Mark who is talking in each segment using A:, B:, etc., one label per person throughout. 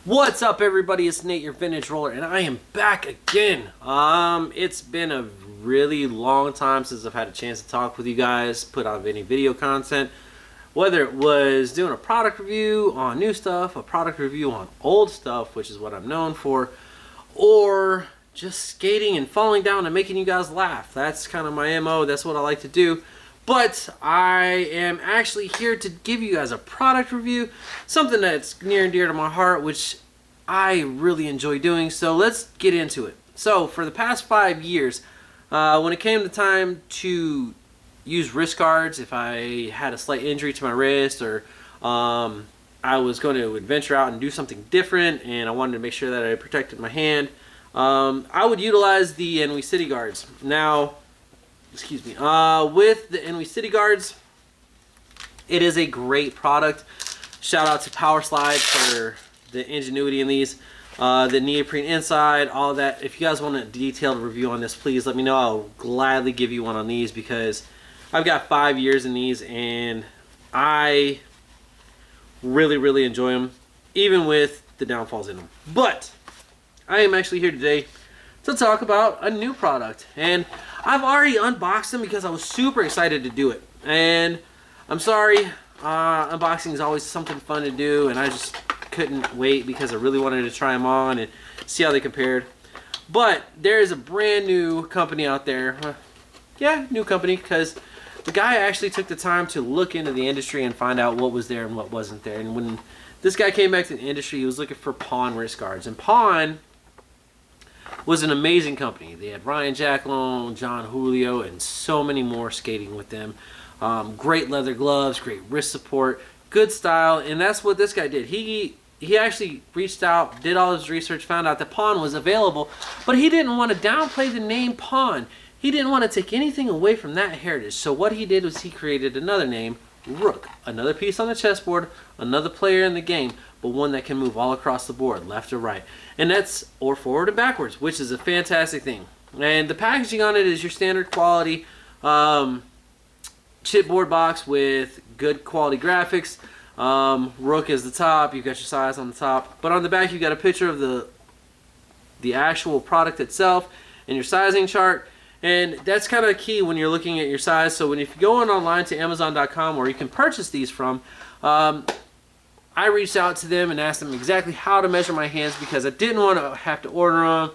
A: What's up, everybody? It's Nate, your vintage roller, and I am back again. It's been a really long time since I've had a chance to talk with you guys, put out any video content, whether it was doing a product review on new stuff, a product review on old stuff, which is what I'm known for, or just skating and falling down and making you guys laugh. That's kind of my MO. That's what I like to do. But I am actually here to give you guys a product review, something that's near and dear to my heart, which I really enjoy doing. So let's get into it. So for the past 5 years, when it came to time to use wrist guards, if I had a slight injury to my wrist, or I was going to venture out and do something different and I wanted to make sure that I protected my hand, I would utilize the NW City Guards. Now, excuse me, with the NW City Guards, it is a great product. Shout out to Power Slide for the ingenuity in these, the neoprene inside, all of that. If you guys want a detailed review on this, please let me know. I'll gladly give you one on these because I've got 5 years in these and I really enjoy them, even with the downfalls in them. But I am actually here today to talk about a new product, and I've already unboxed them because I was super excited to do it. And I'm sorry, unboxing is always something fun to do, and I just couldn't wait because I really wanted to try them on and see how they compared. But there is a brand new company out there. Yeah, new company, because the guy actually took the time to look into the industry and find out what was there and what wasn't there. And when this guy came back to the industry, he was looking for Pawn wrist guards. And Pawn was an amazing company. They had Ryan Jacklone, John Julio, and so many more skating with them. Great leather gloves, great wrist support, good style, and that's what this guy did. He actually reached out, did all his research, found out that Pawn was available, but he didn't want to downplay the name Pawn. He didn't want to take anything away from that heritage. So what he did was he created another name, Rook, another piece on the chessboard, another player in the game, but one that can move all across the board, left or right. And that's, or forward and backwards, which is a fantastic thing. And the packaging on it is your standard quality chipboard box with good quality graphics. Rook is the top, you've got your size on the top, but on the back you've got a picture of the actual product itself and your sizing chart. And that's kind of key when you're looking at your size. So if you go online to Amazon.com, where you can purchase these from, I reached out to them and asked them exactly how to measure my hands because I didn't want to have to order them,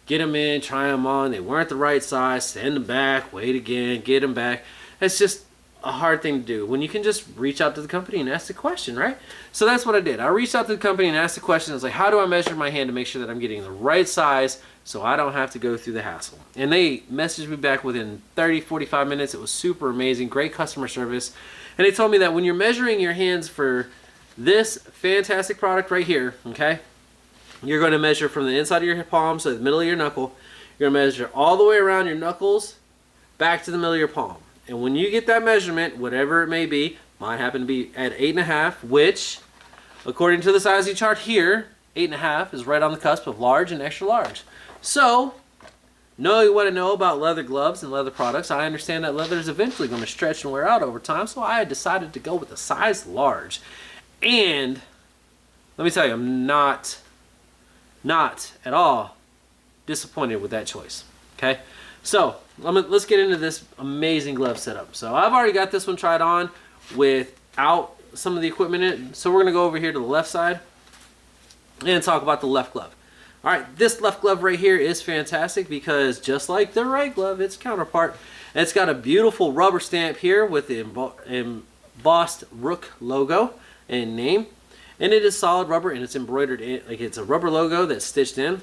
A: get them in, try them on. They weren't the right size, send them back, wait again, get them back. It's just a hard thing to do when you can just reach out to the company and ask the question, right? So that's what I did. I reached out to the company and asked the question. I was like, how do I measure my hand to make sure that I'm getting the right size so I don't have to go through the hassle? And they messaged me back within 30-45 minutes. It was super amazing, great customer service. And they told me that when you're measuring your hands for this fantastic product right here, okay, you're going to measure from the inside of your palm, so the middle of your knuckle. You're going to measure all the way around your knuckles back to the middle of your palm. And when you get that measurement, whatever it may be, mine happened to be at 8.5, which, according to the sizing chart here, 8.5 is right on the cusp of large and extra large. So, know what I know about leather gloves and leather products. I understand that leather is eventually going to stretch and wear out over time, so I decided to go with a size large. And let me tell you, I'm not at all disappointed with that choice. Okay, so let's get into this amazing glove setup. So I've already got this one tried on without some of the equipment in it. So we're going to go over here to the left side and talk about the left glove. All right, this left glove right here is fantastic because just like the right glove, its counterpart, it's got a beautiful rubber stamp here with the embossed Rook logo and name. And it is solid rubber and it's embroidered in, like it's a rubber logo that's stitched in.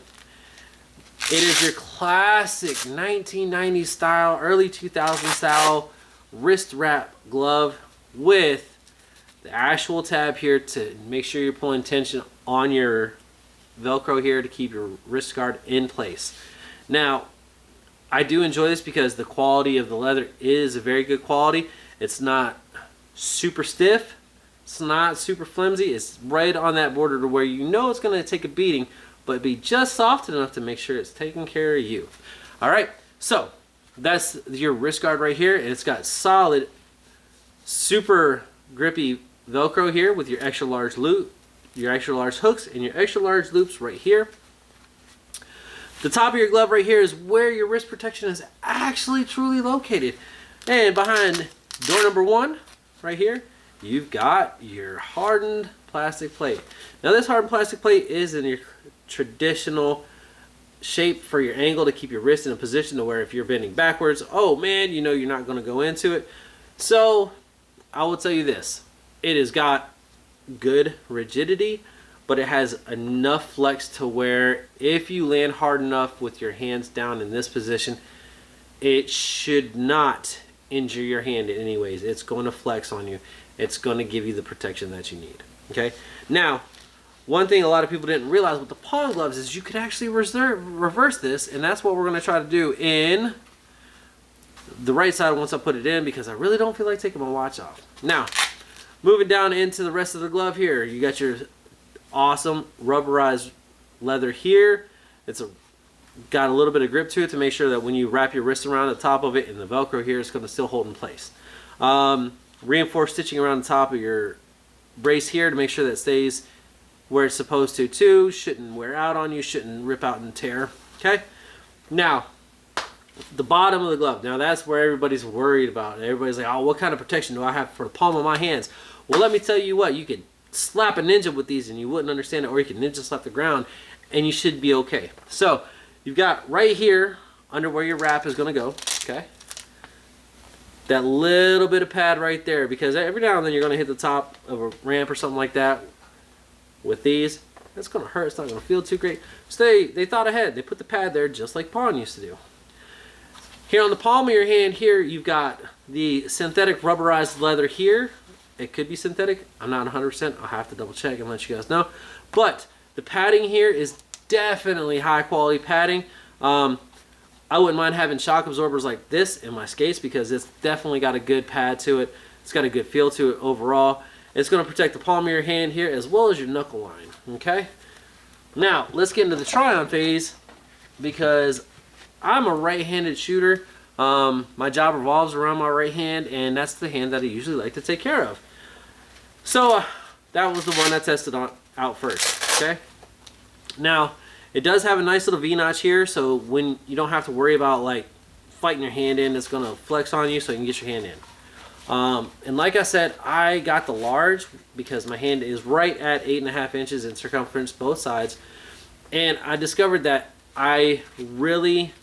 A: It is your classic 1990s style, early 2000s style wrist wrap glove with the actual tab here to make sure you're pulling tension on your Velcro here to keep your wrist guard in place. Now, I do enjoy this because the quality of the leather is a very good quality. It's not super stiff. It's not super flimsy. It's right on that border to where you know it's going to take a beating, but be just soft enough to make sure it's taking care of you. All right, so that's your wrist guard right here. It's got solid, super grippy Velcro here with your extra large loop your extra large hooks and your extra large loops right here. The top of your glove right here is where your wrist protection is actually truly located. And behind door number 1, right here, you've got your hardened plastic plate. Now this hardened plastic plate is in your traditional shape for your angle to keep your wrist in a position to where if you're bending backwards, oh man, you know you're not going to go into it. So I will tell you this, it has got good rigidity, but it has enough flex to where if you land hard enough with your hands down in this position, it should not injure your hand in any ways. It's going to flex on you. It's going to give you the protection that you need. Okay. Now, one thing a lot of people didn't realize with the palm gloves is you could actually reverse this, and that's what we're going to try to do in the right side once I put it in, because I really don't feel like taking my watch off. Now, moving down into the rest of the glove here, you got your awesome rubberized leather here. It's got a little bit of grip to it to make sure that when you wrap your wrist around the top of it and the Velcro here, it's going to still hold in place. Reinforced stitching around the top of your brace here to make sure that it stays where it's supposed to too. Shouldn't wear out on you, shouldn't rip out and tear. Okay, now the bottom of the glove, now that's where everybody's worried about. Everybody's like, oh, what kind of protection do I have for the palm of my hands? Well, let me tell you what, you could slap a ninja with these and you wouldn't understand it, or you can ninja slap the ground and you should be okay. So you've got right here under where your wrap is going to go, okay, that little bit of pad right there, because every now and then you're going to hit the top of a ramp or something like that with these. That's going to hurt. It's not going to feel too great. So they thought ahead. They put the pad there just like Pawn used to do. Here on the palm of your hand here, you've got the synthetic rubberized leather here. It could be synthetic. I'm not 100%. I'll have to double check and let you guys know. But the padding here is definitely high quality padding. I wouldn't mind having shock absorbers like this in my skates because it's definitely got a good pad to it. It's got a good feel to it overall. It's going to protect the palm of your hand here as well as your knuckle line. Okay. Now let's get into the try-on phase, because I'm a right-handed shooter. My job revolves around my right hand, and that's the hand that I usually like to take care of. So that was the one I tested out first. Okay. Now it does have a nice little V-notch here, so when you don't have to worry about like fighting your hand in, it's going to flex on you so you can get your hand in. And like I said, I got the large because my hand is right at 8.5 inches in circumference both sides, and I discovered that I really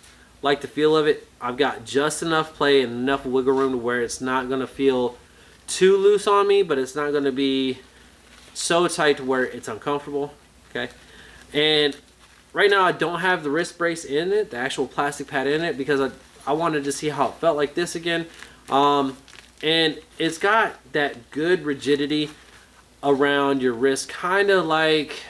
A: like the feel of it. I've got just enough play and enough wiggle room to where it's not going to feel too loose on me, but it's not going to be so tight to where it's uncomfortable. Okay. And right now I don't have the wrist brace in it, the actual plastic pad in it, because I wanted to see how it felt like this again. And it's got that good rigidity around your wrist, kind of like,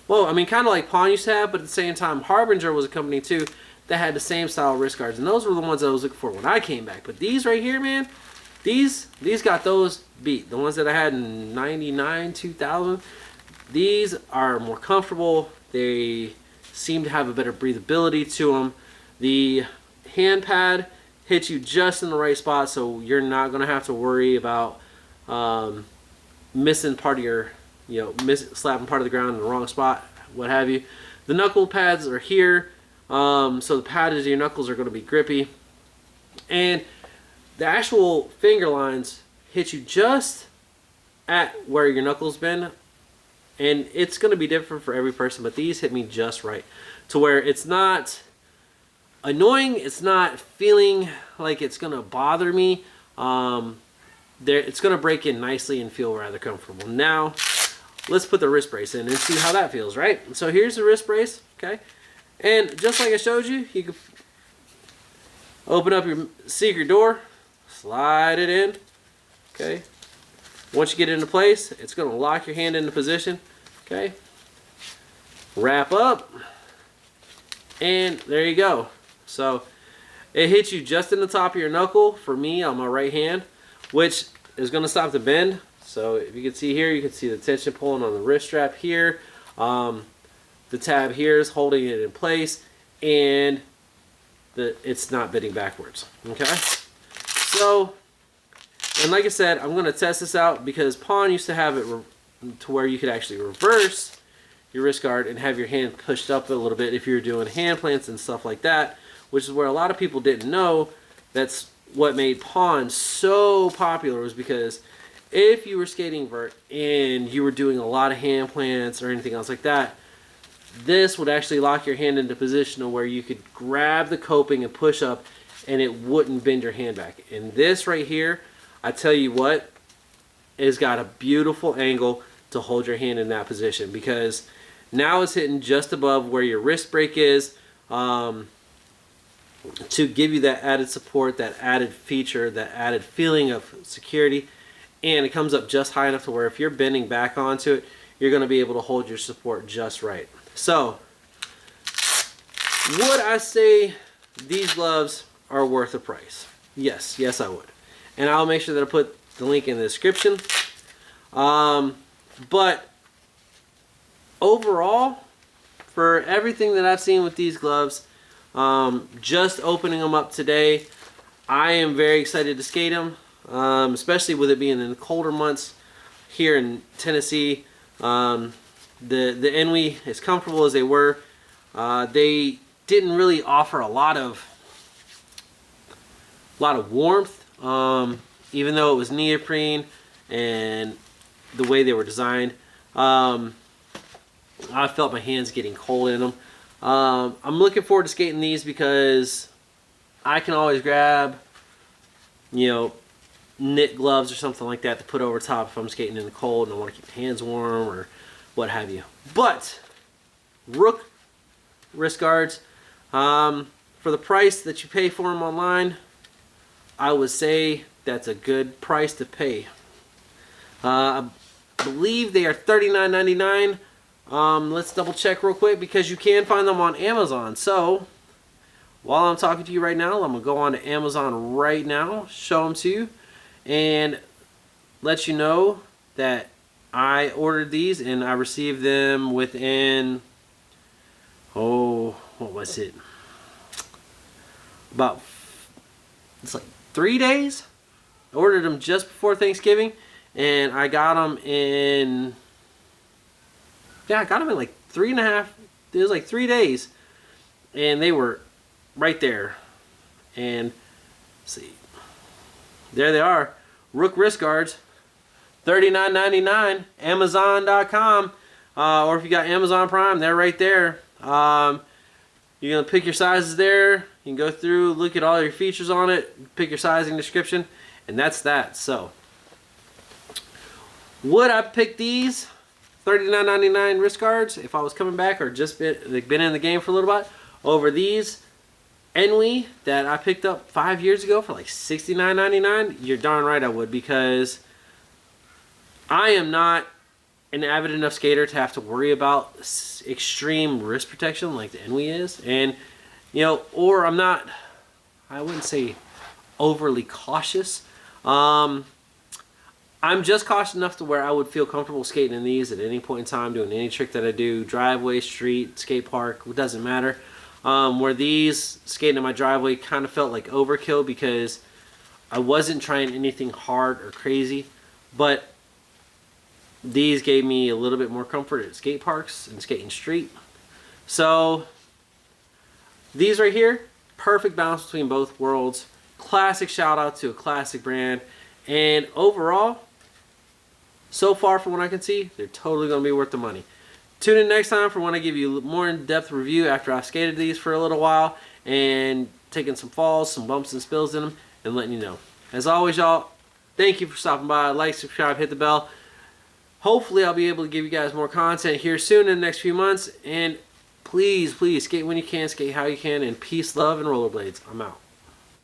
A: well, I mean, kind of like Pawn used to have, but at the same time, Harbinger was a company too that had the same style wrist guards, and those were the ones I was looking for when I came back. But these right here, man, these got those beat. The ones that I had in 99, 2000, these are more comfortable. They seem to have a better breathability to them. The hand pad hits you just in the right spot, so you're not going to have to worry about missing part of your, slapping part of the ground in the wrong spot, what have you. The knuckle pads are here, so the pads of your knuckles are going to be grippy. And the actual finger lines hit you just at where your knuckles bend. And it's going to be different for every person, but these hit me just right to where it's not annoying. It's not feeling like it's going to bother me. It's going to break in nicely and feel rather comfortable. Now, let's put the wrist brace in and see how that feels, right? So here's the wrist brace, okay? And just like I showed you, you can open up your secret door, slide it in, okay? Once you get it into place, it's going to lock your hand into position, okay? Wrap up, and there you go. So it hits you just in the top of your knuckle for me on my right hand, which is going to stop the bend. So if you can see here, you can see the tension pulling on the wrist strap here. The tab here is holding it in place, and it's not bending backwards, okay? So, and like I said, I'm going to test this out because Pawn used to have it to where you could actually reverse your wrist guard and have your hand pushed up a little bit if you're doing hand plants and stuff like that, which is where a lot of people didn't know. That's what made Pawn so popular, was because if you were skating vert and you were doing a lot of hand plants or anything else like that, this would actually lock your hand into position where you could grab the coping and push up and it wouldn't bend your hand back. And this right here, I tell you what, has got a beautiful angle to hold your hand in that position, because now it's hitting just above where your wrist break is, to give you that added support, that added feature, that added feeling of security. And it comes up just high enough to where if you're bending back onto it, you're going to be able to hold your support just right. So, would I say these gloves are worth the price? Yes, yes I would. And I'll make sure that I put the link in the description. But overall, for everything that I've seen with these gloves, just opening them up today, I am very excited to skate them, especially with it being in the colder months here in Tennessee. The Enwy, as comfortable as they were, they didn't really offer a lot of warmth, even though it was neoprene and the way they were designed. I felt my hands getting cold in them. I'm looking forward to skating these because I can always grab, knit gloves or something like that to put over top if I'm skating in the cold and I want to keep my hands warm or what have you. But Rook Wrist Guards, for the price that you pay for them online, I would say that's a good price to pay. I believe they are $39.99. Let's double check real quick, because you can find them on Amazon. So while I'm talking to you right now, I'm going to go on to Amazon right now, show them to you, and let you know that I ordered these and I received them within, what was it? It's like 3 days. I ordered them just before Thanksgiving, and I got them in, I got them in like 3.5, it was like 3 days, and they were right there. And let's see, there they are, Rook Wrist Guards, $39.99, Amazon.com, or if you got Amazon Prime, they're right there. You're going to pick your sizes there. You can go through, look at all your features on it, pick your sizing description, and that's that. So, would I pick these $39.99 wrist guards if I was coming back or just been in the game for a little bit over these Enwy that I picked up 5 years ago for like $69.99? You're darn right I would, because I am not an avid enough skater to have to worry about extreme wrist protection like the Enwy is. And, or I'm not, I wouldn't say overly cautious. I'm just cautious enough to where I would feel comfortable skating in these at any point in time, doing any trick that I do, driveway, street, skate park, it doesn't matter. Where these, skating in my driveway, kind of felt like overkill because I wasn't trying anything hard or crazy, but these gave me a little bit more comfort at skate parks and skating street. So these right here, perfect balance between both worlds. Classic shout out to a classic brand, and overall, so far from what I can see, they're totally going to be worth the money. Tune in next time for when I give you a more in-depth review after I've skated these for a little while and taking some falls, some bumps and spills in them, and letting you know. As always, y'all, thank you for stopping by. Like, subscribe, hit the bell. Hopefully I'll be able to give you guys more content here soon in the next few months. And please, please, skate when you can, skate how you can, and peace, love, and rollerblades. I'm out.